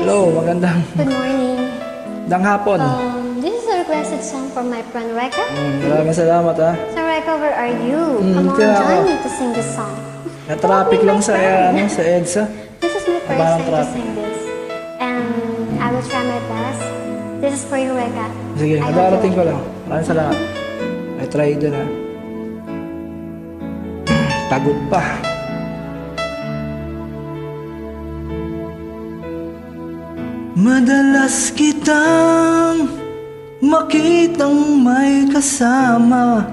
Hello, magandang Good morning. hapon. This is a requested song from my friend Reka. Maraming salamat ha. So Reka, where are you? Come on, kaya ako. join me to sing this song. Na-traffic lang sa, sa EDSA. This is my first Parang time to traffic. sing this. And I will try my best. This is for you, Reka. Sige, I hope madarating you ko like lang. Maraming salamat. I try din ha. Pagod pa. Madalas kitang makitang may kasama,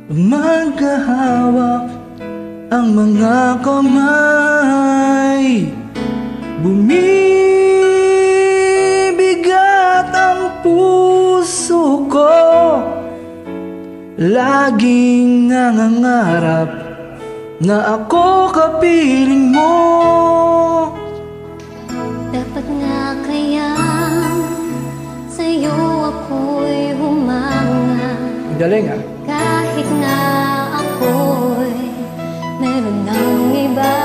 magkahawak ang mga kamay. Bumibigat ang puso ko, laging nangangarap na ako kapiling mo. Dapat nga kaya sa'yo ako'y humanga. Galing ah. Kahit na ako'y meron ng iba,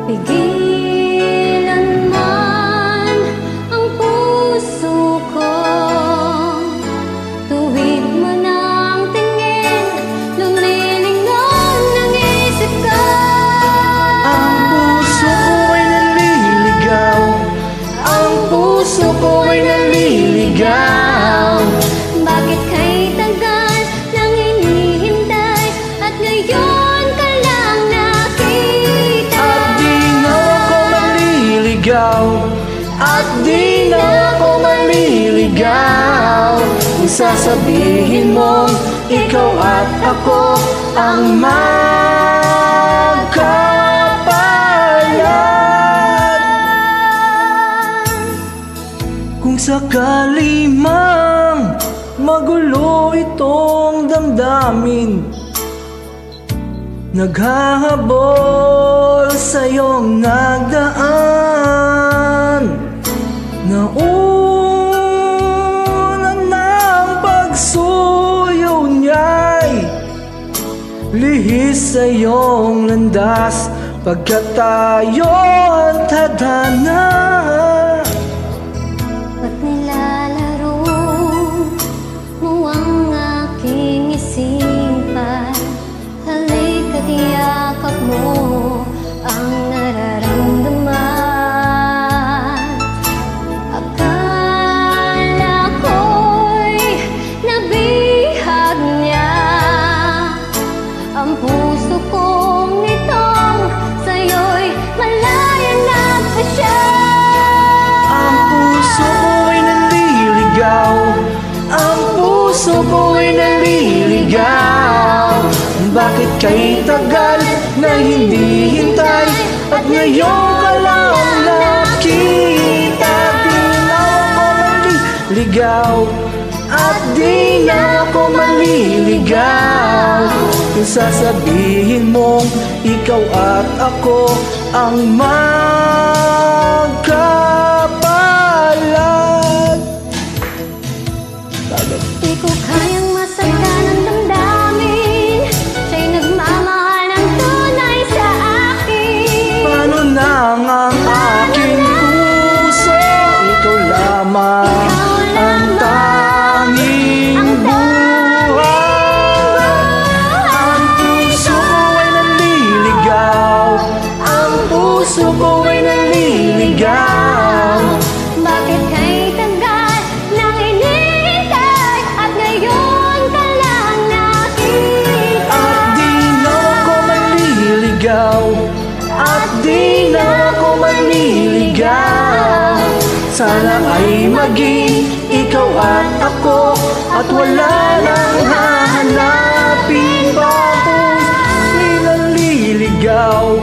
pigilan man ang puso ko. Tuwid man ang tingin, lumilingon ang isip ko. Ang puso ko ay naliligaw, ang puso ko ay naliligaw. Bakit kay tagal nang hinihintay at ngayon ka lang nakita? At di na ako maliligaw, at di na ako maliligaw. Kung sasabihin mong ikaw at ako ang magkapalan. Kung sakali mang magulo itong damdamin, naghahabol sa iyong nagdaan. Nauna ng pagsuyo niya'y lihis sa iyong landas, pagkat tayo ang tadhana. Ba't nilalaro mo ang aking isipan? Halika't iyakap mo ang nararamdaman. Akala ko'y nabihag niya ang puso kong itong sa'yo'y malaya na pa siya. Ang puso ko ay naliligaw, ang puso ko ay naliligaw. Bakit kay tagal na hindi hintay at ngayon ka lang nakita? Di na ako maliligaw, at di na ako maliligaw. Kung sasabihin mong ikaw at ako ang magkapalan. Di ko kayang masagdan ang damdamin, siya'y nagmamahal ng tunay sa akin. Paano nang ang aking puso, ikaw lamang ang tanging buhay. Ang puso ko ay naliligaw, ang puso ko ay naliligaw. Bakit kay tagal nang hinihintay at ngayon ka lang nakita? At di na ako maliligaw, at di na ako maliligaw. Sana ay maging ikaw at ako, at wala nang hahanapin pa kung naliligaw.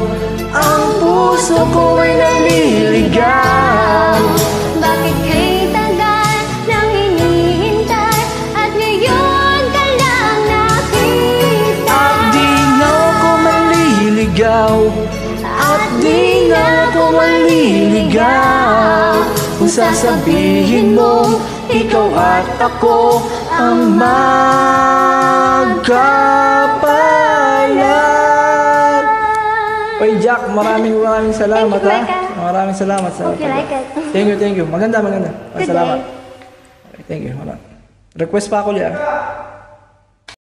Ang puso ko ay naliligaw. Bakit kay tagal nang hinihintay at ngayon ka lang nakita? At di na ako maliligaw, at di na ako maliligaw. Kung sasabihin mong ikaw at ako ang magkapalan. Oy, Jack, maraming salamat, Thank you, ha? Micah. Maraming salamat sa Hope you like it. Thank you. Maganda. Good Salamat. day. Okay, thank you. Request pa ako, Lia.